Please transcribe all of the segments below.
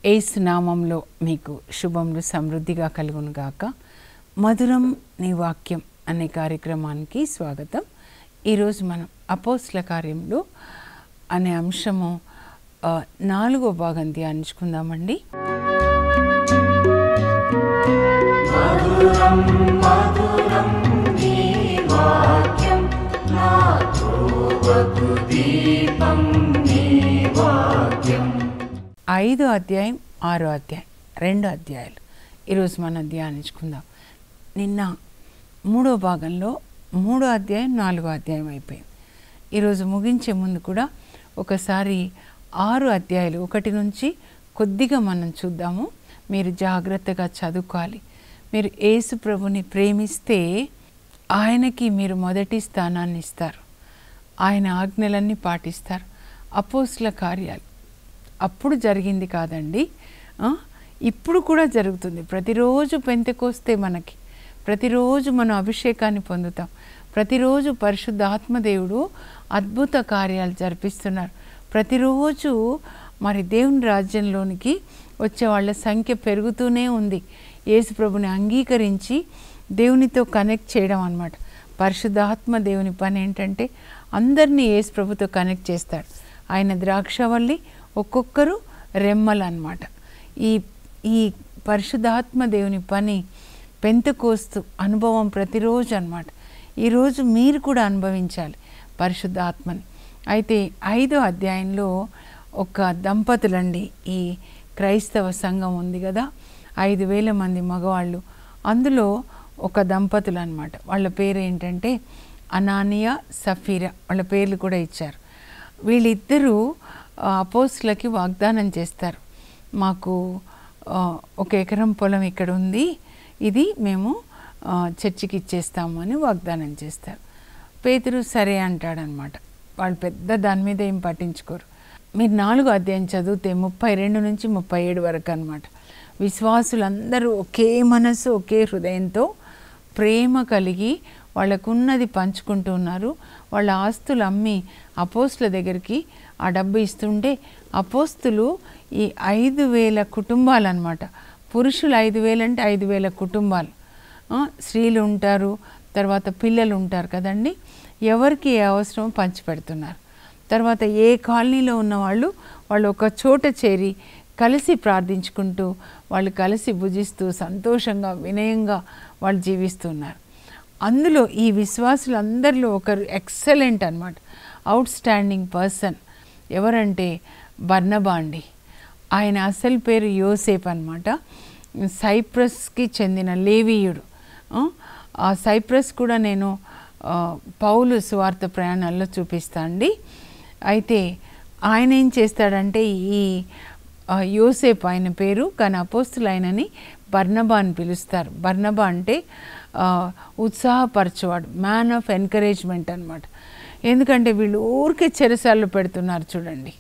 యేసు నామంలో మీకు శుభములు సమృద్ధిగా కలుగును గాక. మధురం నీ వాక్యం అనే కార్యక్రమానికి స్వాగతం. ఈరోజు మనం అపోస్తల కార్యములు అనే అంశము 4వ భాగం ధ్యానించుకుందామండి. మధురం మధురం నీ వాక్యం నా త్రోవకు దీపం నీ వాక్యం. 5వ అధ్యాయం 6వ అధ్యాయం 2 అధ్యాయాలు ఈరోజు మనం ధ్యానించుకుందాం. నిన్న 3వ భాగంలో 3వ అధ్యాయం 4వ అధ్యాయం అయిపోయింది. ఈరోజు ముగించే ముందు కూడా ఒకసారి 6 అధ్యాయాలు 1 నుంచి కొద్దిగా మనం చూద్దాము. మీరు జాగ్రత్తగా చదువుకోవాలి. మీరు యేసు ప్రభుని ప్రేమిస్తే ఆయనకి మీరు మొదటి స్థానాన్ని ఇస్తారు. ఆయన ఆజ్ఞలన్నీ పాటిస్తారు. అపోస్తల కార్యాలు అప్పుడు జరిగింది కాదండి, ఇప్పుడు కూడా జరుగుతుంది. ప్రతిరోజు పెంతెకొస్తే మనకి ప్రతిరోజు మనం అభిషేకాన్ని పొందుతాం. ప్రతిరోజు పరిశుద్ధాత్మదేవుడు అద్భుత కార్యాలు జరిపిస్తున్నారు. ప్రతిరోజు మరి దేవుని రాజ్యంలోనికి వచ్చే వాళ్ళ సంఖ్య పెరుగుతూనే ఉంది. యేసు ప్రభుని అంగీకరించి దేవునితో కనెక్ట్ చేయడం అన్నమాట. పరిశుద్ధాత్మ దేవుని పని ఏంటంటే అందరినీ యేసు ప్రభుతో కనెక్ట్ చేస్తాడు. ఆయన ద్రాక్షవల్లి, ఒక్కొక్కరు రెమ్మలు అన్నమాట. ఈ పరిశుద్ధాత్మ దేవుని పని పెంతెకోస్తు అనుభవం ప్రతిరోజు అన్నమాట. ఈరోజు మీరు కూడా అనుభవించాలి పరిశుద్ధాత్మని. అయితే 5వ అధ్యాయంలో ఒక దంపతులండి, ఈ క్రైస్తవ సంఘం ఉంది కదా, 5,000 మంది మగవాళ్ళు. అందులో ఒక దంపతులు అన్నమాట. వాళ్ళ పేరు ఏంటంటే అనానియా, సఫీరా. వాళ్ళ పేర్లు కూడా ఇచ్చారు. వీళ్ళిద్దరూ అపోస్తలకి వాగ్దానం చేస్తారు. మాకు 1 ఎకరం పొలం ఇక్కడ ఉంది, ఇది మేము చర్చికి ఇచ్చేస్తాము అని వాగ్దానం చేస్తారు. పేతురు సరే అంటాడనమాట. వాళ్ళు పెద్ద దాని మీద ఏం పట్టించుకోరు. మీరు 4వ అధ్యాయం చదివితే 32 నుంచి 37 వరకు అనమాట. విశ్వాసులందరూ ఒకే మనసు, ఒకే హృదయంతో ప్రేమ కలిగి వాళ్ళకున్నది పంచుకుంటూ ఉన్నారు. వాళ్ళ ఆస్తులు అమ్మి అపోస్తుల దగ్గరికి ఆ డబ్బు ఇస్తుంటే అపోస్తులు ఈ 5,000 కుటుంబాలు అన్నమాట. పురుషులు 5,000 అంటే 5,000 కుటుంబాలు. స్త్రీలు ఉంటారు, తర్వాత పిల్లలు ఉంటారు కదండి. ఎవరికి ఏ అవసరమో పంచిపెడుతున్నారు. తర్వాత ఏ కాలనీలో ఉన్న వాళ్ళు ఒక చోట చేరి కలిసి ప్రార్థించుకుంటూ, వాళ్ళు కలిసి భుజిస్తూ సంతోషంగా వినయంగా వాళ్ళు జీవిస్తున్నారు. అందులో ఈ విశ్వాసులందరిలో ఒకరు ఎక్సలెంట్ అన్నమాట, అవుట్ స్టాండింగ్ పర్సన్ ఎవరంటే బర్నబా అండి. ఆయన అసలు పేరు యోసేపు అన్నమాట. సైప్రస్కి చెందిన లేవీయుడు. ఆ సైప్రస్ కూడా నేను పౌలు సువార్త ప్రయాణాల్లో చూపిస్తా అండి. అయితే ఆయన ఏం చేస్తాడంటే, ఈ యోసేపు ఆయన పేరు, కానీ అపోస్తులు ఆయనని బర్నబా అని పిలుస్తారు. బర్నబా అంటే ఉత్సాహపరచువాడు, మ్యాన్ ఆఫ్ ఎంకరేజ్మెంట్ అన్నమాట. ఎందుకంటే వీళ్ళు ఊరికే చెరసాల్లో పెడుతున్నారు చూడండి.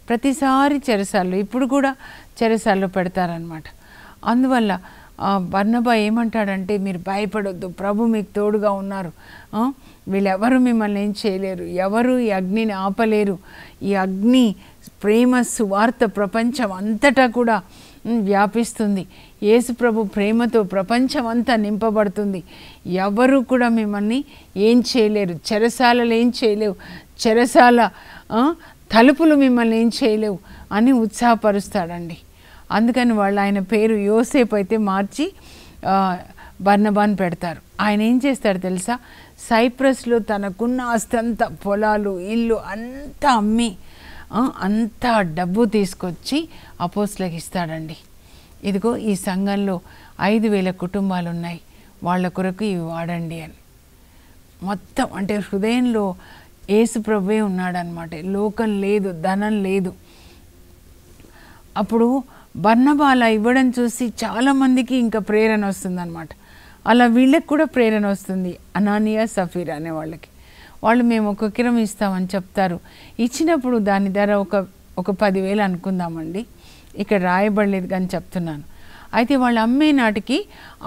ప్రతిసారి చెరసాల్లో, ఇప్పుడు కూడా చెరసాల్లో పెడతారనమాట. అందువల్ల బర్నబా ఏమంటాడంటే, మీరు భయపడొద్దు, ప్రభు మీకు తోడుగా ఉన్నారు, వీళ్ళెవరు మిమ్మల్ని ఏం చేయలేరు, ఎవరు ఈ అగ్నిని ఆపలేరు. ఈ అగ్ని ప్రేమ సువార్త ప్రపంచం అంతటా కూడా వ్యాపిస్తుంది. యేసు ప్రభు ప్రేమతో ప్రపంచం అంతా నింపబడుతుంది. ఎవరు కూడా మిమ్మల్ని ఏం చేయలేరు, చెరసాలలు ఏం చేయలేవు, చెరసాల తలుపులు మిమ్మల్ని ఏం చేయలేవు అని ఉత్సాహపరుస్తాడండి. అందుకని వాళ్ళు ఆయన పేరు యోసేపు అయితే మార్చి బర్నబాని పెడతారు. ఆయన ఏం చేస్తాడు తెలుసా, సైప్రస్లో తనకున్న ఆస్తంతా, పొలాలు, ఇల్లు అంతా అమ్మి అంతా డబ్బు తీసుకొచ్చి అపోస్తలకి ఇస్తాడండి. ఇదిగో ఈ సంఘంలో 5,000 కుటుంబాలు ఉన్నాయి, వాళ్ళ కొరకు ఇవి వాడండి అని. మొత్తం అంటే హృదయంలో యేసు ప్రభువే ఉన్నాడనమాట. లోకం లేదు, ధనం లేదు. అప్పుడు బర్నబా అలా ఇవ్వడం చూసి చాలామందికి ఇంకా ప్రేరణ వస్తుందన్నమాట. అలా వీళ్ళకి కూడా ప్రేరణ వస్తుంది. అనానియా, సఫీరా అనే వాళ్ళకి. వాళ్ళు మేము 1 ఎకరం ఇస్తామని చెప్తారు. ఇచ్చినప్పుడు దాని ధర ఒక 10,000 అనుకుందామండి, ఇక్కడ రాయబడలేదు కానీ చెప్తున్నాను. అయితే వాళ్ళు అమ్మే నాటికి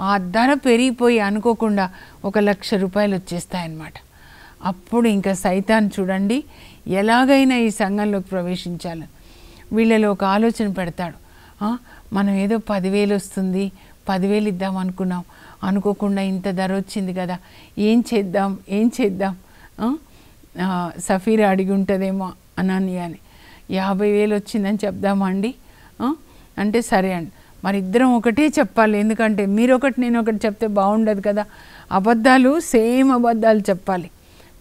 ఆ ధర పెరిగిపోయి అనుకోకుండా 1,00,000 రూపాయలు వచ్చేస్తాయన్నమాట. అప్పుడు ఇంకా సైతాన్ చూడండి ఎలాగైనా ఈ సంఘంలోకి ప్రవేశించాలి, వీళ్ళలో ఒక ఆలోచన పెడతాడు. మనం ఏదో 10,000 వస్తుంది, 10,000 ఇద్దాం అనుకున్నాం, అనుకోకుండా ఇంత ధర వచ్చింది కదా, ఏం చేద్దాం సఫీరా అడిగి ఉంటుందేమో అననీయ అని. 50,000 వచ్చిందని చెప్దామా అండి అంటే సరే అండి, మరి ఇద్దరం ఒకటే చెప్పాలి, ఎందుకంటే మీరు ఒకటి నేను ఒకటి చెప్తే బాగుండదు కదా, సేమ్ అబద్ధాలు చెప్పాలి.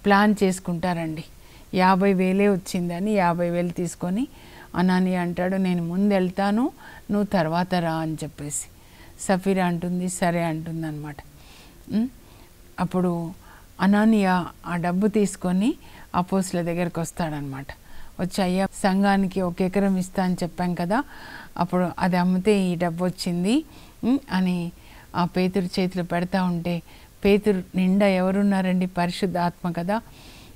ప్లాన్ చేసుకుంటారండి. 50,000 వచ్చిందని 50,000 తీసుకొని అననీయ అంటాడు, నేను ముందు వెళ్తాను, నువ్వు తర్వాత రా అని చెప్పేసి. సఫీరా అంటుంది సరే అంటుంది అనమాట. అప్పుడు అననీయ ఆ డబ్బు తీసుకొని అపోస్తుల దగ్గరికి వస్తాడనమాట. వచ్చి అయ్యా సంఘానికి 1 ఎకరం ఇస్తా అని చెప్పాం కదా, అప్పుడు అది అమ్మితే ఈ డబ్బు వచ్చింది అని ఆ పేతురు చేతిలో పెడతా ఉంటే, పేతురు నిండా ఎవరున్నారండి? పరిశుద్ధాత్మ కదా.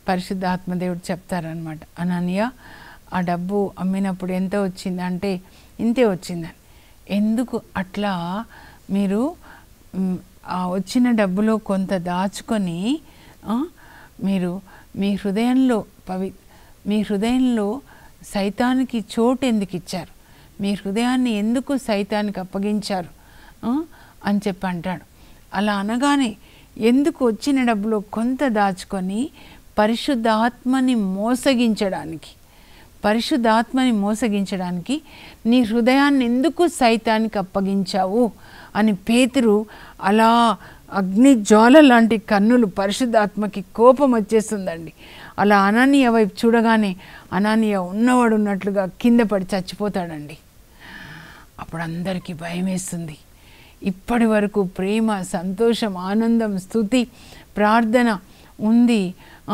పరిశుద్ధాత్మదేవుడు చెప్తారనమాట, అననీయ ఆ డబ్బు అమ్మినప్పుడు ఎంత వచ్చిందంటే ఇంతే వచ్చిందని. ఎందుకు అట్లా మీరు ఆ వచ్చిన డబ్బులో కొంత దాచుకొని మీరు మీ హృదయంలో సైతానికి చోటు ఎందుకు ఇచ్చారు, మీ హృదయాన్ని ఎందుకు సైతానికి అప్పగించారు అని చెప్పి అంటాడు. అలా అనగానే ఎందుకు వచ్చిన డబ్బులో కొంత దాచుకొని పరిశుద్ధాత్మని మోసగించడానికి నీ హృదయాన్ని ఎందుకు సైతానికి అప్పగించావు అని పేతురు అలా అగ్ని జ్వాల లాంటి కన్నులు, పరిశుద్ధాత్మకి కోపం వచ్చేస్తుందండి. అలా అననీయ వైపు చూడగానే అననీయ ఉన్నవాడు ఉన్నట్లుగా కింద పడి చచ్చిపోతాడండి. అప్పుడు అందరికీ భయం వేస్తుంది. ఇప్పటి వరకు ప్రేమ, సంతోషం, ఆనందం, స్తుతి, ప్రార్థన ఉంది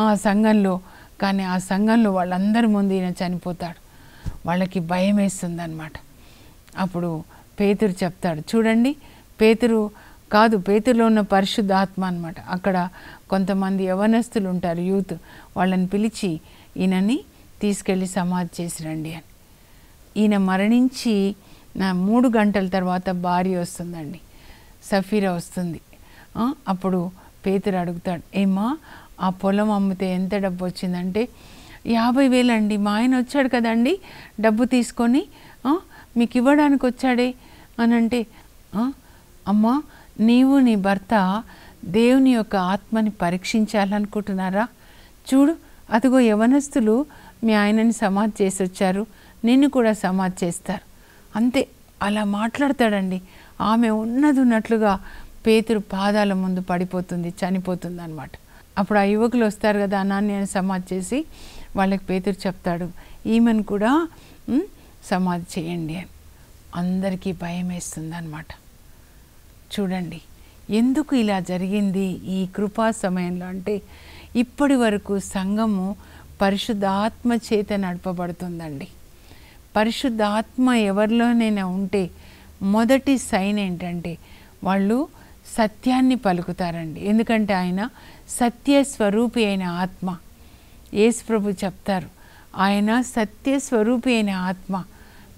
ఆ సంఘంలో, కానీ ఆ సంఘంలో వాళ్ళందరి ముందు ఈయన చనిపోతాడు. వాళ్ళకి భయం వేస్తుంది అన్నమాట. అప్పుడు పేతురు చెప్తాడు, చూడండి పేతురులో ఉన్న పరిశుద్ధాత్మ అన్నమాట. అక్కడ కొంతమంది యవనస్తులు ఉంటారు, యూత్, వాళ్ళని పిలిచి ఈయనని తీసుకెళ్ళి సమాధి చేసి రండి అని. ఈయన మరణించి 3 గంటల తర్వాత భార్య వస్తుందండి, సఫీరా వస్తుంది. అప్పుడు పేతురు అడుగుతాడు, ఏమా ఆ పొలం అమ్మితే ఎంత డబ్బు వచ్చిందంటే 50,000 అండి, మా ఆయన వచ్చాడు కదండి డబ్బు తీసుకొని మీకు ఇవ్వడానికి వచ్చాడే అని అంటే, అమ్మా నీవు నీ భర్త దేవుని యొక్క ఆత్మని పరీక్షించాలనుకుంటున్నారా? చూడు అదిగో యవనస్తులు మీ ఆయనని సమాధి చేసి వచ్చారు, నిన్ను కూడా సమాధి చేస్తారు. అంతే, అలా మాట్లాడతాడండి. ఆమె ఉన్నట్లుగా పేతురు పాదాల ముందు పడిపోతుంది, చనిపోతుంది అన్నమాట. అప్పుడు ఆ యువకులు వస్తారు కదా అననీయని సమాధి చేసి, వాళ్ళకి పేతురు చెప్తాడు, ఈమెను కూడా సమాధి చేయండి అని. అందరికీ భయం వేస్తుంది అన్నమాట. చూడండి ఎందుకు ఇలా జరిగింది ఈ కృపా సమయంలో అంటే, ఇప్పటి వరకు సంఘము పరిశుద్ధాత్మ చేత నడపబడుతుందండి. పరిశుద్ధాత్మ ఎవరిలోనైనా ఉంటే మొదటి సైన్ ఏంటంటే వాళ్ళు సత్యాన్ని పలుకుతారండి. ఎందుకంటే ఆయన సత్యస్వరూపి అయిన ఆత్మ. యేసు ప్రభు చెప్తారు, ఆయన సత్యస్వరూపి అయిన ఆత్మ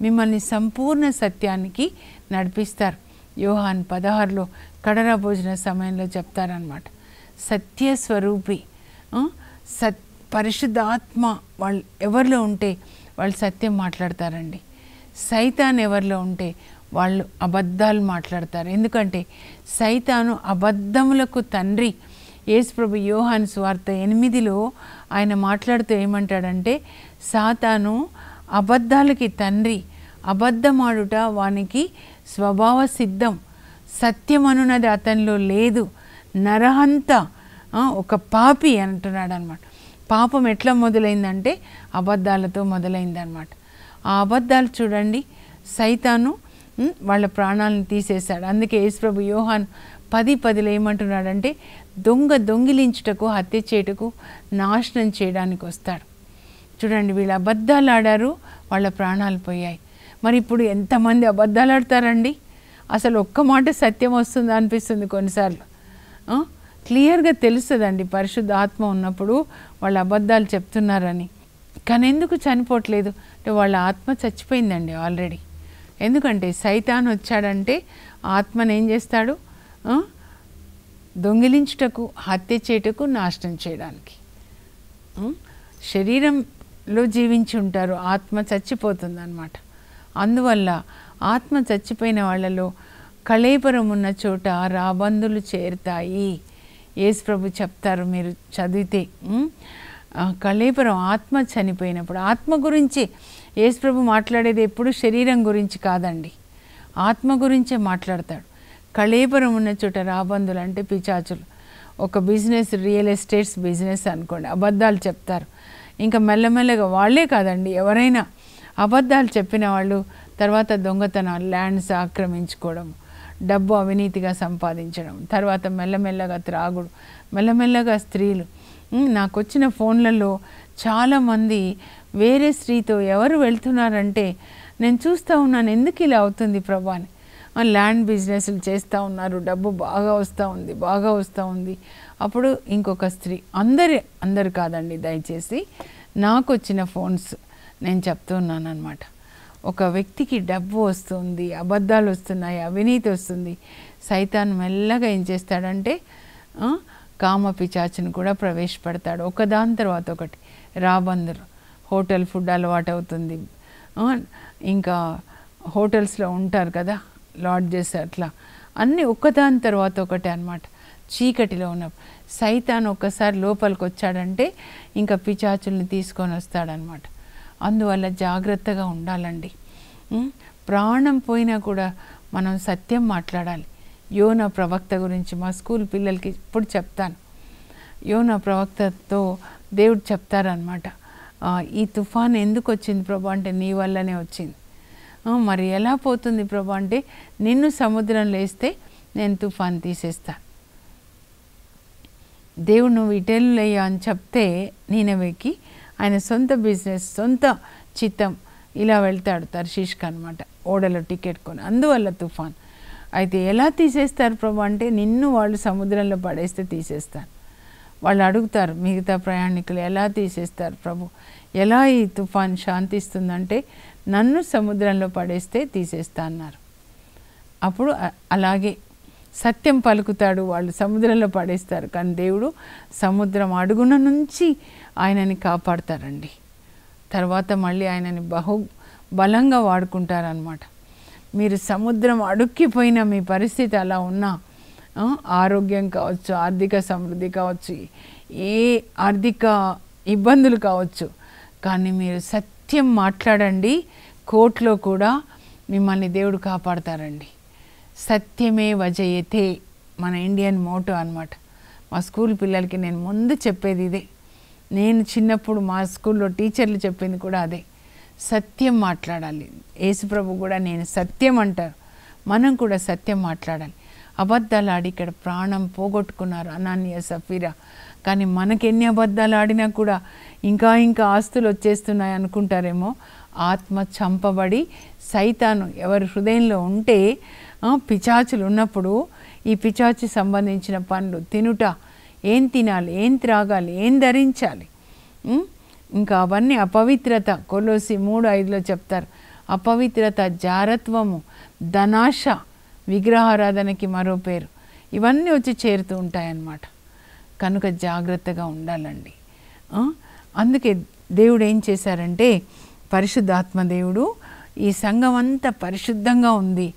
మిమ్మల్ని సంపూర్ణ సత్యానికి నడిపిస్తారు. యోహాను 16లో కడరా భోజన సమయంలో చెప్తారనమాట. సత్యస్వరూపి పరిశుద్ధాత్మ వాళ్ళు ఎవరిలో ఉంటే వాళ్ళు సత్యం మాట్లాడతారండి. సైతాన్ ఎవరిలో ఉంటే వాళ్ళు అబద్ధాలు మాట్లాడతారు. ఎందుకంటే సైతాను అబద్ధములకు తండ్రి. యేసుప్రభు యోహాను సువార్త 8లో ఆయన మాట్లాడుతూ ఏమంటాడంటే, సాతాను అబద్ధాలకి తండ్రి, అబద్ధమాడుట వానికి స్వభావ సిద్ధం, సత్యం అనున్నది అతనిలో లేదు, నరహంత ఒక పాపి అంటున్నాడు అనమాట. పాపం ఎట్లా మొదలైందంటే అబద్ధాలతో మొదలైందనమాట. ఆ అబద్ధాలు చూడండి సైతాను వాళ్ళ ప్రాణాలను తీసేశాడు. అందుకే యేసుప్రభు యోహాను 10:10 ఏమంటున్నాడంటే, దొంగిలించుటకు, హత్య చేయుటకు, నాశనం చేయడానికి వస్తాడు. చూడండి వీళ్ళు అబద్ధాలు ఆడారు, వాళ్ళ ప్రాణాలు పోయాయి. మరి ఇప్పుడు ఎంతమంది అబద్ధాలు ఆడతారండి? అసలు ఒక్క మాట సత్యం వస్తుందా అనిపిస్తుంది కొన్నిసార్లు. క్లియర్గా తెలుస్తుందండి పరిశుద్ధ ఆత్మ ఉన్నప్పుడు వాళ్ళు అబద్ధాలు చెప్తున్నారని. కానీ ఎందుకు చనిపోవట్లేదు అంటే వాళ్ళ ఆత్మ చచ్చిపోయిందండి ఆల్రెడీ. ఎందుకంటే సైతాన్ వచ్చాడంటే ఆత్మను ఏం చేస్తాడు? దొంగిలించుటకు, హత్య చేయుటకు, నాశనం చేయడానికి. శరీరంలో జీవించి ఉంటారు, ఆత్మ చచ్చిపోతుంది అన్నమాట. అందువల్ల ఆత్మ చచ్చిపోయిన వాళ్ళలో కళేబరం ఉన్న చోట రాబందులు చేరుతాయి. యేసు ప్రభు చెప్తారు, మీరు చదివితే. కళేబరం ఆత్మ చనిపోయినప్పుడు, ఆత్మ గురించి యేసు ప్రభు మాట్లాడేది ఎప్పుడు శరీరం గురించి కాదండి, ఆత్మ గురించే మాట్లాడతాడు. కళేబరం ఉన్న చోట రాబందులు అంటే పిచాచులు. ఒక బిజినెస్, రియల్ ఎస్టేట్స్ బిజినెస్ అనుకోండి, అబద్ధాలు చెప్తారు. ఇంకా మెల్లమెల్లగా వాళ్ళే కాదండి, ఎవరైనా అబద్ధాలు చెప్పిన వాళ్ళు తర్వాత దొంగతనాలు, ల్యాండ్స్ ఆక్రమించుకోవడం, డబ్బు అవినీతిగా సంపాదించడం, తర్వాత మెల్లమెల్లగా త్రాగుడు, మెల్లమెల్లగా స్త్రీలు. నాకు వచ్చిన ఫోన్లలో చాలామంది వేరే స్త్రీతో ఎవరు వెళ్తున్నారంటే నేను చూస్తూ ఉన్నాను, ఎందుకు ఇలా అవుతుంది ప్రభా అని. ల్యాండ్ బిజినెస్లు చేస్తూ ఉన్నారు, డబ్బు బాగా వస్తూ ఉంది. అప్పుడు ఇంకొక స్త్రీ, అందరు కాదండి, దయచేసి నాకు వచ్చిన ఫోన్స్ నేను చెప్తున్నాను అన్నమాట. ఒక వ్యక్తికి డబ్బు వస్తుంది, అబద్ధాలు వస్తున్నాయి, అవినీతి వస్తుంది. సైతాన్ మెల్లగా ఏం చేస్తాడంటే కామ పిచాచును కూడా ప్రవేశపెడతాడు, ఒకదాని తర్వాత ఒకటి. రాబందులు, హోటల్ ఫుడ్ అలవాటు అవుతుంది, ఇంకా హోటల్స్లో ఉంటారు కదా, లాడ్జెస్, అట్లా అన్నీ ఒకదాని తర్వాత ఒకటి అన్నమాట. చీకటిలో ఉన్నప్పుడు సైతాన్ ఒక్కసారి లోపలికి వచ్చాడంటే ఇంకా పిచాచుల్ని తీసుకొని వస్తాడనమాట. అందువల్ల జాగ్రత్తగా ఉండాలండి. ప్రాణం పోయినా కూడా మనం సత్యం మాట్లాడాలి. యోనా ప్రవక్త గురించి మా స్కూల్ పిల్లలకి ఇప్పుడు చెప్తాను. యోనా ప్రవక్తతో దేవుడు చెప్తారనమాట, ఈ తుఫాన్ ఎందుకు వచ్చింది ప్రభు అంటే నీ వల్లనే వచ్చింది. మరి ఎలా పోతుంది ప్రభు అంటే నిన్ను సముద్రంలో వేస్తే నేను తుఫాన్ తీసేస్తాను. దేవుడు నువ్వు ఇటెళ్ళయ్యా అని చెప్తే నీనవేకి ఆయన సొంత బిజినెస్, సొంత చిత్తం ఇలా వెళ్తాడు తర్షీష్కి అనమాట, ఓడలో టికెట్ కొని. అందువల్ల తుఫాన్. అయితే ఎలా తీసేస్తారు ప్రభు అంటే నిన్ను వాళ్ళు సముద్రంలో పడేస్తే తీసేస్తాను. వాళ్ళు అడుగుతారు మిగతా ప్రయాణికులు, ఎలా తీసేస్తారు ప్రభు, ఎలా ఈ తుఫాన్ శాంతిస్తుందంటే నన్ను సముద్రంలో పడేస్తే తీసేస్తా అన్నారు. అప్పుడు అలాగే సత్యం పలుకుతాడు, వాళ్ళు సముద్రంలో పడేస్తారు. కానీ దేవుడు సముద్రం అడుగున నుంచి ఆయనని కాపాడతారండి. తర్వాత మళ్ళీ ఆయనని బలంగా వాడుకుంటారనమాట. మీరు సముద్రం అడుక్కిపోయిన మీ పరిస్థితి అలా ఉన్నా, ఆరోగ్యం కావచ్చు, ఆర్థిక సమృద్ధి కావచ్చు, ఏ ఆర్థిక ఇబ్బందులు కావచ్చు, కానీ మీరు సత్యం మాట్లాడండి, కోర్టులో కూడా మిమ్మల్ని దేవుడు కాపాడతారండి. సత్యమే వజయతే మన ఇండియన్ మోటో అన్నమాట. మా స్కూల్ పిల్లలకి నేను ముందు చెప్పేది ఇదే. నేను చిన్నప్పుడు మా స్కూల్లో టీచర్లు చెప్పింది కూడా అదే, సత్యం మాట్లాడాలి. యేసుప్రభు కూడా నేను సత్యం అంటారు, మనం కూడా సత్యం మాట్లాడాలి. అబద్ధాలు ఆడి ఇక్కడ ప్రాణం పోగొట్టుకున్నారు అనానియా, సఫీరా. కానీ మనకెన్ని అబద్ధాలు ఆడినా కూడా ఇంకా ఆస్తులు వచ్చేస్తున్నాయి అనుకుంటారేమో. ఆత్మ చంపబడి సైతాను ఎవరి హృదయంలో ఉంటే, పిచాచులు ఉన్నప్పుడు ఈ పిచాచి సంబంధించిన పనులు తినుట, ఏం తినాలి, ఏం త్రాగాలి, ఏం ధరించాలి, ఇంకా అవన్నీ అపవిత్రత. కొలోసి 3:5లో చెప్తారు, అపవిత్రత, జారత్వము, ధనాశ, విగ్రహారాధనకి మరో పేరు, ఇవన్నీ వచ్చి చేరుతూ ఉంటాయన్నమాట. కనుక జాగ్రత్తగా ఉండాలండి. అందుకే దేవుడు ఏం చేశారంటే, పరిశుద్ధాత్మ దేవుడు ఈ సంఘం అంతా పరిశుద్ధంగా ఉంది,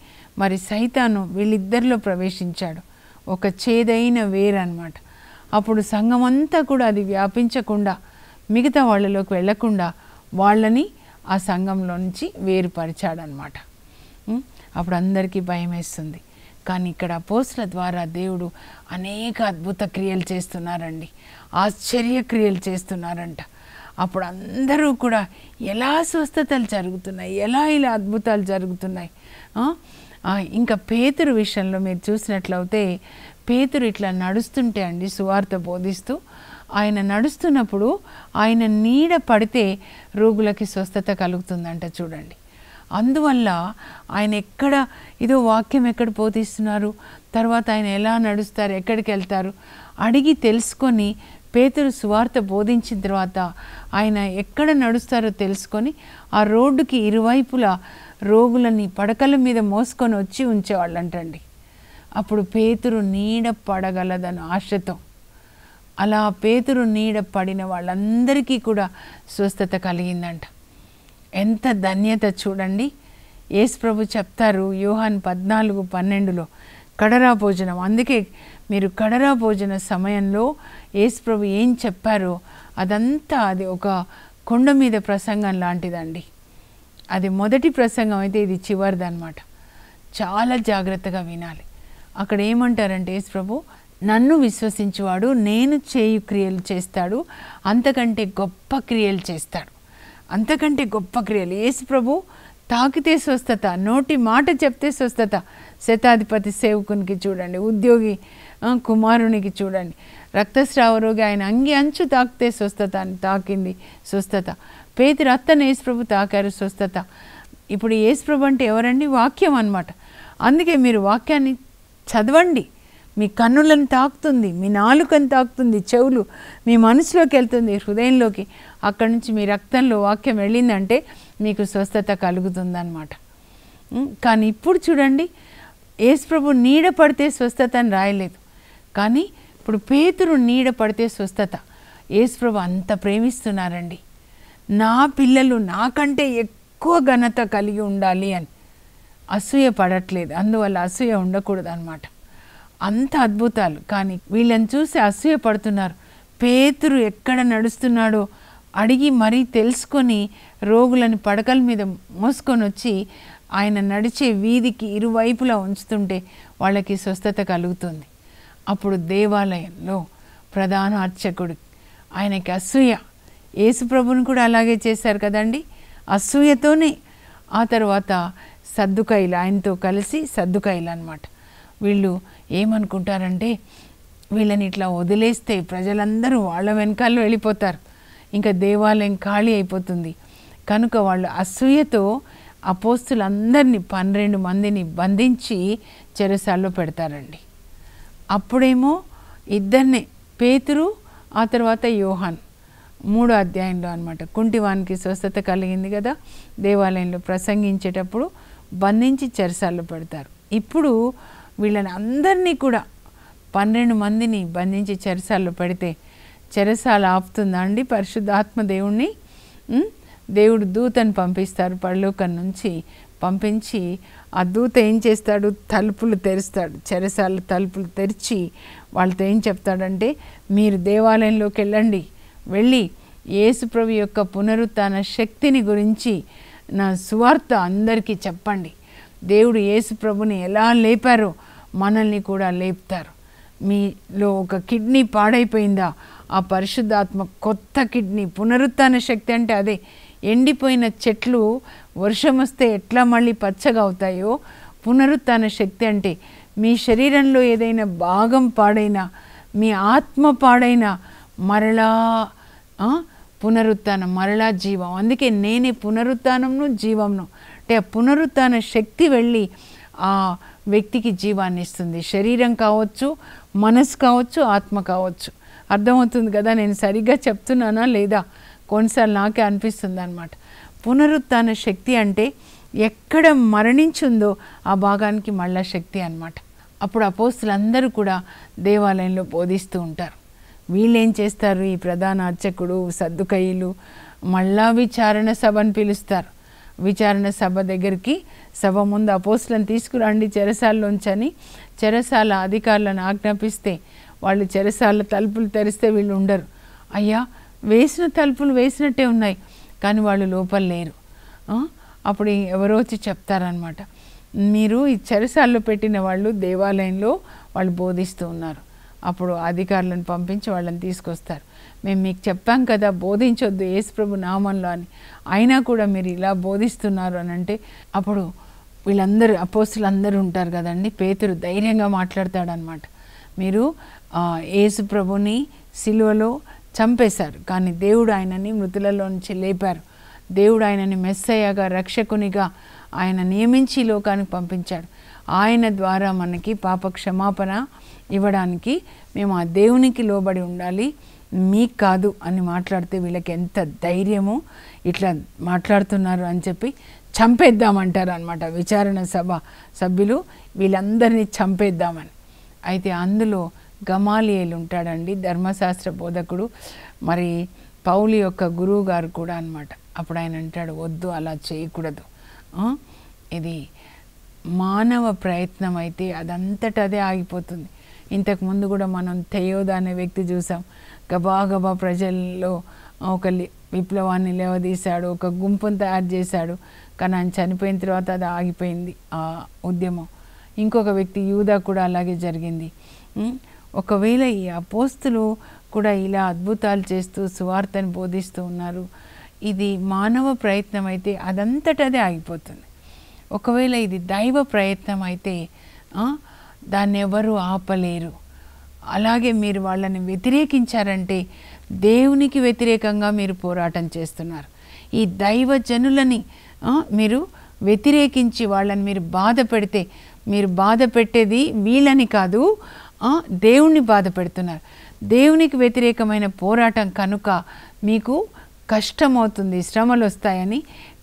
మరి సైతాను వీళ్ళిద్దరిలో ప్రవేశించాడు, ఒక చేదైన వేరు అన్నమాట. అప్పుడు సంఘం అంతా కూడా అది వ్యాపించకుండా, మిగతా వాళ్ళలోకి వెళ్లకుండా వాళ్ళని ఆ సంఘంలో నుంచి వేరుపరిచాడనమాట. అప్పుడు అందరికీ భయం వేస్తుంది. కానీ ఇక్కడ అపోస్తలుల ద్వారా దేవుడు అనేక అద్భుత క్రియలు చేస్తున్నారండి, ఆశ్చర్య క్రియలు చేస్తున్నారంట. అప్పుడు అందరూ కూడా ఎలా స్వస్థతలు జరుగుతున్నాయి, ఎలా ఇలా అద్భుతాలు జరుగుతున్నాయి. ఇంకా పేతురు విషయంలో మీరు చూసినట్లయితే, పేతురు ఇట్లా నడుస్తుంటే అండి, సువార్త బోధిస్తూ ఆయన నడుస్తున్నప్పుడు ఆయన నీడ పడితే రోగులకి స్వస్థత కలుగుతుందంట చూడండి. అందువల్ల ఆయన ఎక్కడ ఇదో వాక్యం ఎక్కడ బోధిస్తున్నారు, తర్వాత ఆయన ఎలా నడుస్తారు, ఎక్కడికి వెళ్తారు అడిగి తెలుసుకొని, పేతురు సువార్త బోధించిన తర్వాత ఆయన ఎక్కడ నడుస్తారో తెలుసుకొని ఆ రోడ్డుకి ఇరువైపులా రోగులని పడకల మీద మోసుకొని వచ్చి ఉంచేవాళ్ళంటండి. అప్పుడు పేతురు నీడ పడగలదని ఆశతో అలా పేతురు నీడ పడిన వాళ్ళందరికీ కూడా స్వస్థత కలిగిందంట. ఎంత ధన్యత చూడండి. యేసు ప్రభు చెప్తారు యోహాను 14:12 కడరా భోజనం. అందుకే మీరు కడరా భోజన సమయంలో యేసు ప్రభు ఏం చెప్పారో అదంతా అది ఒక కొండ మీద ప్రసంగం లాంటిదండి. అది మొదటి ప్రసంగం అయితే ఇది చివరిదన్నమాట. చాలా జాగ్రత్తగా వినాలి. అక్కడ ఏమంటారంటే యేసు ప్రభు, నన్ను విశ్వసించువాడు నేను చేయు క్రియలు చేస్తాడు, అంతకంటే గొప్ప క్రియలు చేస్తాడు. అంతకంటే గొప్ప క్రియలు. యేసు ప్రభు తాకితే స్వస్థత, నోటి మాట చెప్తే స్వస్థత. శతాధిపతి సేవకునికి చూడండి, ఉద్యోగి కుమారునికి చూడండి, రక్తస్రావ రోగి ఆయన అంగి అంచు తాకితే స్వస్థత అని తాకింది స్వస్థత. పేతురు అత్తను యేసు ప్రభు తాకారు స్వస్థత. ఇప్పుడు యేసు ప్రభు అంటే ఎవరండి? వాక్యం అన్నమాట. అందుకే మీరు వాక్యాన్ని చదవండి. మీ కన్నులను తాకుతుంది, మీ నాలుకను తాకుతుంది, చెవులు మీ మనసులోకి వెళ్తుంది, హృదయంలోకి. అక్కడి నుంచి మీ రక్తంలో వాక్యం వెళ్ళిందంటే మీకు స్వస్థత కలుగుతుందన్నమాట. కానీ ఇప్పుడు చూడండి, యేసు ప్రభు నీడ పడితే స్వస్థత అని రాయలేదు, కానీ ఇప్పుడు పేతురు నీడ పడితే స్వస్థత. యేసు ప్రభు అంత ప్రేమిస్తున్నారండి. నా పిల్లలు నాకంటే ఎక్కువ ఘనత కలిగి ఉండాలి అని అసూయ పడట్లేదు. అందువల్ల అసూయ ఉండకూడదు అన్నమాట. అంత అద్భుతాలు. కానీ వీళ్ళని చూసి అసూయ పడుతున్నారు. పేతురు ఎక్కడ నడుస్తున్నాడో అడిగి మరీ తెలుసుకొని రోగులను పడకల మీద మోసుకొని వచ్చి ఆయన నడిచే వీధికి ఇరువైపులా ఉంచుతుంటే వాళ్ళకి స్వస్థత కలుగుతుంది. అప్పుడు దేవాలయంలో ప్రధాన అర్చకుడు ఆయనకి అసూయ. యేసు ప్రభుని కూడా అలాగే చేశారు కదండి, అసూయతోనే. ఆ తర్వాత సద్దుకైలు ఆయనతో కలిసి సద్దుకైలు అన్నమాట. వీళ్ళు ఏమనుకుంటారంటే వీళ్ళని ఇట్లా వదిలేస్తే ప్రజలందరూ వాళ్ళ వెనకాల వెళ్ళిపోతారు, ఇంకా దేవాలయం ఖాళీ అయిపోతుంది. కనుక వాళ్ళు అసూయతో అపోస్తులందరినీ 12 మందిని బంధించి చెరసాల్లో పెడతారండి. అప్పుడేమో ఇద్దరినే, పేతురు ఆ తర్వాత యోహాన్, 3వ అధ్యాయంలో అన్నమాట. కుంటివానికి స్వస్థత కలిగింది కదా, దేవాలయంలో ప్రసంగించేటప్పుడు బంధించి చెరసాల్లో పెడతారు. ఇప్పుడు వీళ్ళని అందరినీ కూడా 12 మందిని బంధించి చెరసాల్లో పెడితే చెరసాల ఆపుతుందా అండి? పరిశుద్ధాత్మ దేవుణ్ణి దేవుడు దూతను పంపిస్తారు, పరలోకం నుంచి పంపించి ఆ దూత ఏం చేస్తాడు? తలుపులు తెరుస్తాడు. చెరసాల తలుపులు తెరిచి వాళ్ళతో ఏం చెప్తాడంటే, మీరు దేవాలయంలోకి వెళ్ళి యేసు ప్రభు యొక్క పునరుత్థాన శక్తిని గురించి నా సువార్త అందరికీ చెప్పండి. దేవుడు యేసు ప్రభుని ఎలా లేపారో మనల్ని కూడా లేపుతారు. మీలో ఒక కిడ్నీ పాడైపోయిందా? ఆ పరిశుద్ధాత్మ కొత్త కిడ్నీ, పునరుత్థాన శక్తి అంటే అదే. ఎండిపోయిన చెట్లు వర్షం వస్తే ఎట్లా మళ్ళీ పచ్చగా అవుతాయో, పునరుత్థాన శక్తి అంటే మీ శరీరంలో ఏదైనా భాగం పాడైనా, మీ ఆత్మ పాడైనా మరలా పునరుత్థానం, మరలా జీవం. అందుకే నేనే పునరుత్థానంను జీవంను. అంటే ఆ పునరుత్థాన శక్తి వెళ్ళి ఆ వ్యక్తికి జీవాన్ని ఇస్తుంది. శరీరం కావచ్చు, మనసు కావచ్చు, ఆత్మ కావచ్చు. అర్థమవుతుంది కదా నేను సరిగ్గా చెప్తున్నానా లేదా? కొన్నిసార్లు నాకే అనిపిస్తుంది అన్నమాట. పునరుత్థాన శక్తి అంటే ఎక్కడ మరణించుందో ఆ భాగానికి మళ్ళా శక్తి అన్నమాట. అప్పుడు అపోస్తులందరూ కూడా దేవాలయంలో బోధిస్తూ ఉంటారు. వీళ్ళేం చేస్తారు? ఈ ప్రధాన అర్చకుడు, సద్దుకయ్యులు మళ్ళా విచారణ సభను పిలుస్తారు. విచారణ సభ దగ్గరికి, సభ ముందు అపోస్తులను తీసుకురండి చెరసాల్లోంచని చెరసాల అధికారులను ఆజ్ఞాపిస్తే వాళ్ళు చెరసాల తలుపులు తెరిస్తే వీళ్ళు ఉండరు. అయ్యా, వేసిన తలుపులు వేసినట్టే ఉన్నాయి, కానీ వాళ్ళు లోపల లేరు. అప్పుడు ఎవరో వచ్చి చెప్తారనమాట, మీరు ఈ చెరసాల్లో పెట్టిన వాళ్ళు దేవాలయంలో వాళ్ళు బోధిస్తూ ఉన్నారు. అప్పుడు అధికారులను పంపించి వాళ్ళని తీసుకొస్తారు. మేము మీకు చెప్పాం కదా బోధించొద్దు యేసుప్రభు నామంలో అని, అయినా కూడా మీరు ఇలా బోధిస్తున్నారు అని అంటే, అప్పుడు వీళ్ళందరూ అపోస్తులందరూ ఉంటారు కదండి, పేతురు ధైర్యంగా మాట్లాడతాడనమాట. మీరు యేసుప్రభుని సిలువలో చంపేశారు, కానీ దేవుడు ఆయనని మృతులలో నుంచి లేపారు. దేవుడు ఆయనని మెస్సయ్యగా, రక్షకునిగా ఆయన నియమించి లోకానికి పంపించాడు. ఆయన ద్వారా మనకి పాప క్షమాపణ ఇవ్వడానికి మేము ఆ దేవునికి లోబడి ఉండాలి, మీకు కాదు అని మాట్లాడితే వీళ్ళకి ఎంత ధైర్యమో, ఇట్లా మాట్లాడుతున్నారు అని చెప్పి చంపేద్దామంటారు అనమాట. విచారణ సభ సభ్యులు వీళ్ళందరినీ చంపేద్దామని. అయితే అందులో గమాలియేలు ఉంటాడండి, ధర్మశాస్త్ర బోధకుడు, మరి పౌలు యొక్క గురువు గారు కూడా అన్నమాట. అప్పుడు ఆయన అంటాడు, వద్దు అలా చేయకూడదు, ఇది మానవ ప్రయత్నం అయితే అదంతట అదే ఆగిపోతుంది. ఇంతకుముందు కూడా మనం తెయోద అనే వ్యక్తి చూసాం, గబా ప్రజల్లో ఒక విప్లవాన్ని లేవదీశాడు, ఒక గుంపును తయారు చేశాడు, కానీ ఆయన చనిపోయిన తర్వాత అది ఆగిపోయింది ఆ ఉద్యమం. ఇంకొక వ్యక్తి యూదా కూడా అలాగే జరిగింది. ఒకవేళ ఈ అపోస్తులు కూడా ఇలా అద్భుతాలు చేస్తూ సువార్తను బోధిస్తూ ఉన్నారు, ఇది మానవ ప్రయత్నం అయితే అదంతటదే ఆగిపోతుంది. ఒకవేళ ఇది దైవ ప్రయత్నం అయితే దాన్ని ఎవరు ఆపలేరు. అలాగే మీరు వాళ్ళని వ్యతిరేకించారంటే దేవునికి వ్యతిరేకంగా మీరు పోరాటం చేస్తున్నారు. ఈ దైవ జనులని మీరు వ్యతిరేకించి వాళ్ళని మీరు బాధ పెడితే, మీరు బాధ పెట్టేది వీళ్ళని కాదు, దేవుణ్ణి బాధ పెడుతున్నారు. దేవునికి వ్యతిరేకమైన పోరాటం కనుక మీకు కష్టమవుతుంది, శ్రమలు వస్తాయని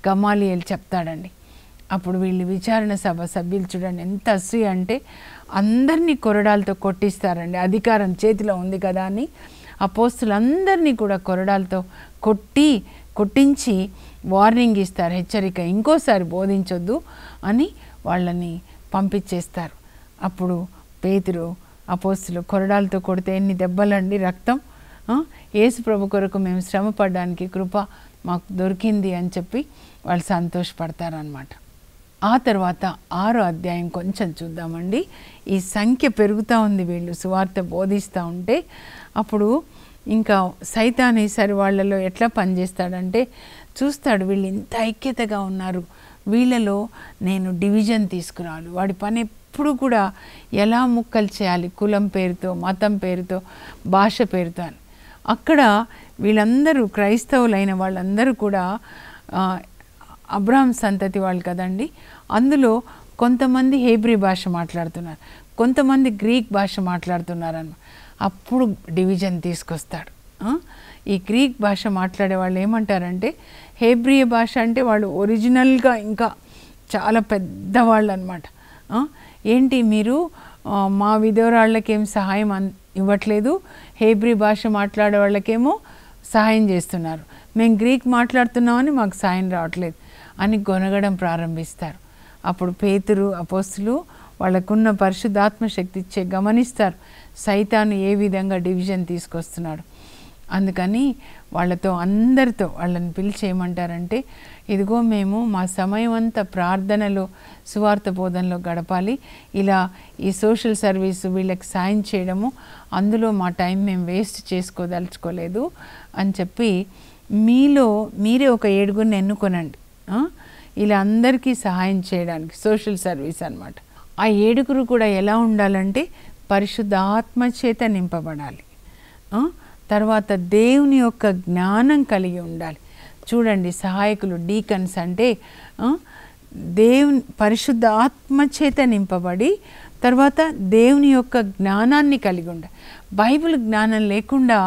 గమాలియేలు చెప్తాడండి. అప్పుడు వీళ్ళు విచారణ సభ సభ్యులు చూడండి ఎంత అసూయ అంటే అందరినీ కొరడాలతో కొట్టిస్తారండి. అధికారం చేతిలో ఉంది కదా అని అపోస్తులందరినీ కూడా కొరడాలతో కొట్టించి వార్నింగ్ ఇస్తారు, హెచ్చరిక, ఇంకోసారి బోధించొద్దు అని వాళ్ళని పంపించేస్తారు. అప్పుడు పేతురు అపోస్తులు కొరడాలతో కొడితే ఎన్ని దెబ్బలండి, రక్తం. యేసు ప్రభు కొరకు మేము శ్రమ పడడానికి కృప మాకు దొరికింది అని చెప్పి వాళ్ళు సంతోషపడతారనమాట. ఆ తర్వాత 6వ అధ్యాయం కొంచెం చూద్దామండి. ఈ సంఖ్య పెరుగుతూ ఉంది, వీళ్ళు సువార్త బోధిస్తూ ఉంటే. అప్పుడు ఇంకా సైతాన్ ఈసారి వాళ్ళలో ఎట్లా పనిచేస్తాడంటే చూస్తాడు, వీళ్ళు ఇంత ఐక్యతగా ఉన్నారు, వీళ్ళలో నేను డివిజన్ తీసుకురావాలి. వాడి పని ఎప్పుడు కూడా ఎలా ముక్కలు చేయాలి, కులం పేరుతో, మతం పేరుతో, భాష పేరుతో అని. అక్కడ వీళ్ళందరూ క్రైస్తవులైన వాళ్ళందరూ కూడా అబ్రహాం సంతతి వాళ్ళు కదండి. అందులో కొంతమంది హెబ్రీ భాష మాట్లాడుతున్నారు, కొంతమంది గ్రీక్ భాష మాట్లాడుతున్నారు అన్న. అప్పుడు డివిజన్ తీసుకొస్తాడు. ఈ గ్రీక్ భాష మాట్లాడే వాళ్ళు ఏమంటారంటే, హెబ్రీ భాష అంటే వాళ్ళు ఒరిజినల్గా ఇంకా చాలా పెద్దవాళ్ళు అనమాట. ఏంటి మీరు మా విధవరాళ్ళకేం సహాయం ఇవ్వట్లేదు, హెబ్రీ భాష మాట్లాడే వాళ్ళకేమో సహాయం చేస్తున్నారు, మేము గ్రీక్ మాట్లాడుతున్నామని మాకు సాయం రావట్లేదు అని గొనగడం ప్రారంభిస్తారు. అప్పుడు పేతురు అపోస్తులు వాళ్ళకున్న పరిశుద్ధాత్మ శక్తి గమనిస్తారు సైతాను ఏ విధంగా డివిజన్ తీసుకొస్తున్నాడు. అందుకని అందరితో వాళ్ళని పిలిచి ఏమంటారంటే, ఇదిగో మేము మా సమయం అంతా ప్రార్థనలో సువార్త బోధనలో గడపాలి, ఇలా ఈ సోషల్ సర్వీస్ వీళ్ళకి సాయం చేయడము అందులో మా టైం మేము వేస్ట్ చేసుకోదలుచుకోలేదు అని చెప్పి, మీరే ఒక 7గురిని ఎన్నుకొనండి ఇలా అందరికీ సహాయం చేయడానికి, సోషల్ సర్వీస్ అన్నమాట. ఆ 7గురు కూడా ఎలా ఉండాలంటే పరిశుద్ధ ఆత్మ చేత నింపబడాలి, తర్వాత దేవుని యొక్క జ్ఞానం కలిగి ఉండాలి. చూడండి, సహాయకులు డీకన్స్ అంటే దేవుని పరిశుద్ధ ఆత్మ చేత నింపబడి తర్వాత దేవుని యొక్క జ్ఞానాన్ని కలిగి ఉండాలి. బైబిల్ జ్ఞానం లేకుండా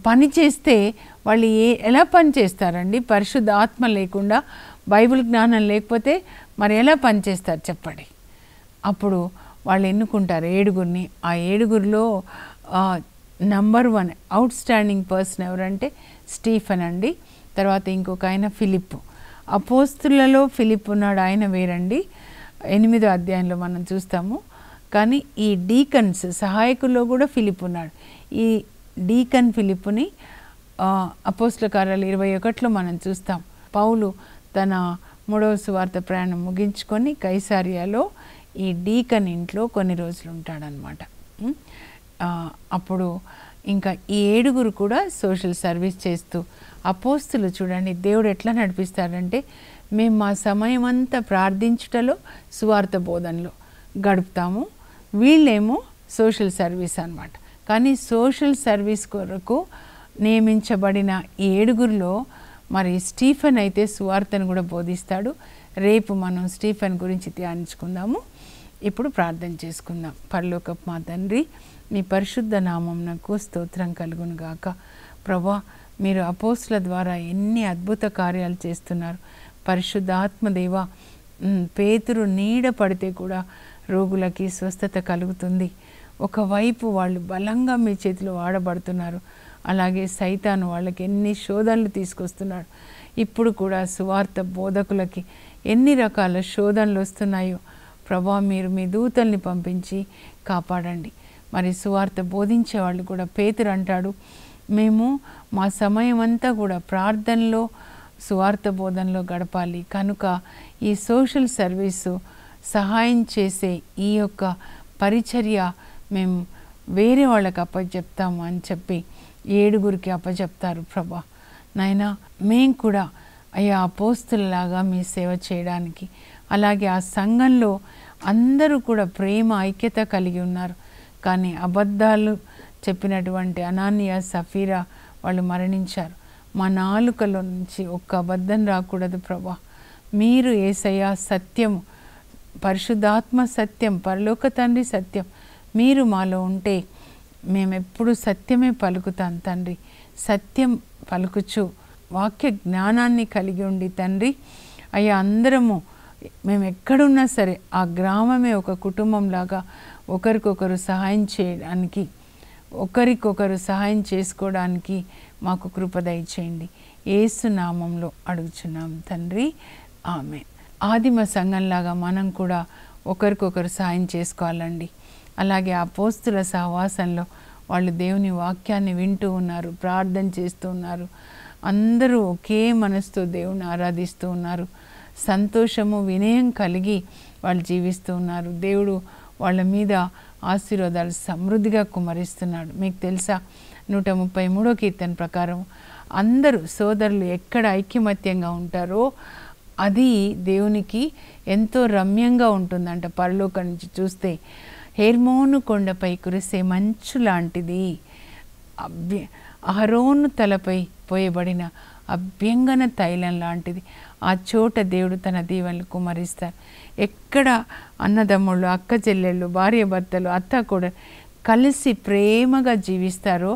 పని చేస్తే వాళ్ళు ఎలా పని చేస్తారండి? పరిశుద్ధ ఆత్మ లేకుండా, బైబిల్ జ్ఞానం లేకపోతే మరి ఎలా పని చేస్తారు చెప్పండి? అప్పుడు వాళ్ళు ఎన్నుకుంటారు 7గురిని. ఆ 7గురిలో నంబర్ 1 అవుట్ స్టాండింగ్ పర్సన్ ఎవరంటే స్టీఫెన్ అండి. తర్వాత ఇంకొక ఆయన ఫిలిప్. అపోస్తులలో ఫిలిప్ ఉన్నాడు, ఆయన వేరండి, 8వ అధ్యాయంలో మనం చూస్తాము. కానీ ఈ డీకన్స్ సహాయకుల్లో కూడా ఫిలిప్ ఉన్నాడు. ఈ డీకన్ ఫిలిప్ని అపోస్తుల కార్యాలు 21లో మనం చూస్తాం. పౌలు తన 3వ సువార్త ప్రయాణం ముగించుకొని కైసారియాలో ఈ డీకన్ ఇంట్లో కొన్ని రోజులు ఉంటాడనమాట. అప్పుడు ఇంకా ఈ 7గురు కూడా సోషల్ సర్వీస్ చేస్తూ, అపోస్తులు చూడండి దేవుడు ఎట్లా నడిపిస్తాడంటే, మేము మా సమయం అంతా ప్రార్థించుటలో సువార్త బోధనలో గడుపుతాము, వీళ్ళేమో సోషల్ సర్వీస్ అన్నమాట. కానీ సోషల్ సర్వీస్ కొరకు నియమించబడిన ఈ 7గురిలో మరి స్టీఫెన్ అయితే సువార్తను కూడా బోధిస్తాడు. రేపు మనం స్టీఫెన్ గురించి ధ్యానించుకుందాము. ఇప్పుడు ప్రార్థన చేసుకుందాం. పరలోకపు మా తండ్రి, మీ పరిశుద్ధ నామమునకు స్తోత్రం కలుగును గాక. ప్రభా, మీరు అపోస్తుల ద్వారా ఎన్ని అద్భుత కార్యాలు చేస్తున్నారు. పరిశుద్ధ ఆత్మదేవ, పేతురు నీడ పడితే కూడా రోగులకి స్వస్థత కలుగుతుంది. ఒకవైపు వాళ్ళు బలంగా మీ చేతిలో వాడబడుతున్నారు, అలాగే సైతాను వాళ్ళకి ఎన్ని శోధనలు తీసుకొస్తున్నాడు. ఇప్పుడు కూడా సువార్త బోధకులకి ఎన్ని రకాల శోధనలు వస్తున్నాయో ప్రభా మీరు మీ దూతల్ని పంపించి కాపాడండి. మరి సువార్త బోధించే వాళ్ళు కూడా పేతురు అంటాడు, మేము మా సమయం అంతా కూడా ప్రార్థనలో సువార్త బోధనలో గడపాలి, కనుక ఈ సోషల్ సర్వీసు సహాయం చేసే ఈ యొక్క పరిచర్య మేము వేరే వాళ్ళకి అప్పచెప్తాము అని చెప్పి 7 అప్పచెప్తారు. ప్రభా నాయనా మేము కూడా అయ్యా అపోస్తులలాగా మీ సేవ చేయడానికి, అలాగే ఆ సంఘంలో అందరూ కూడా ప్రేమ ఐక్యత కలిగి ఉన్నారు. కానీ అబద్ధాలు చెప్పినటువంటి అనానియా సఫీరా వాళ్ళు మరణించారు. మా నాలుకలో నుంచి ఒక్క అబద్ధం రాకూడదు ప్రభా. మీరు యేసయ్య సత్యము, పరిశుద్ధాత్మ సత్యం, పరలోక తండ్రి సత్యం, మీరు మాలో ఉంటే మేమెప్పుడు సత్యమే పలుకుతాం తండ్రి. సత్యం పలుకుచు వాక్య జ్ఞానాన్ని కలిగి ఉండి తండ్రి అయ్యా అందరము మేము ఎక్కడున్నా సరే ఆ గ్రామమే ఒక కుటుంబంలాగా ఒకరికొకరు సహాయం చేయడానికి, ఒకరికొకరు సహాయం చేసుకోవడానికి మాకు కృప దయచేయండి. యేసు నామంలో అడుగుచున్నాం తండ్రి, ఆమేన్. ఆదిమ సంఘంలాగా మనం కూడా ఒకరికొకరు సహాయం చేసుకోవాలండి. అలాగే అపోస్తుల సహవాసంలో వాళ్ళు దేవుని వాక్యాన్ని వింటూ ఉన్నారు, ప్రార్థన చేస్తూ ఉన్నారు, అందరూ ఒకే మనసుతో దేవుని ఆరాధిస్తూ ఉన్నారు, సంతోషము వినయం కలిగి వాళ్ళు జీవిస్తూ ఉన్నారు. దేవుడు వాళ్ళ మీద ఆశీర్వాదాలు సమృద్ధిగా కుమరిస్తున్నాడు. మీకు తెలుసా 133వ కీర్తన ప్రకారం అందరూ సోదరులు ఎక్కడ ఐక్యమత్యంగా ఉంటారో అది దేవునికి ఎంతో రమ్యంగా ఉంటుందంట. పరలోకం నుంచి చూస్తే హెర్మోను కొండపై కురిసే మంచు లాంటిది, అహరోను తలపై పోయబడిన అభ్యంగన తైలం లాంటిది. ఆ చోట దేవుడు తన దీవెనలు కుమరిస్తారు. ఎక్కడ అన్నదమ్ముళ్ళు, అక్క చెల్లెళ్ళు, భార్య భర్తలు, అత్త కూడా కలిసి ప్రేమగా జీవిస్తారో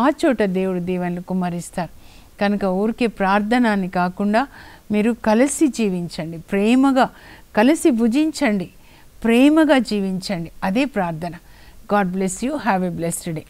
ఆ చోట దేవుడు దీవెనలు కుమరిస్తారు. కనుక ఊరికే ప్రార్థన అని కాకుండా మీరు కలిసి జీవించండి, ప్రేమగా కలిసి భుజించండి, ప్రేమగా జీవించండి, అదే ప్రార్థన. God bless you. Have a blessed day.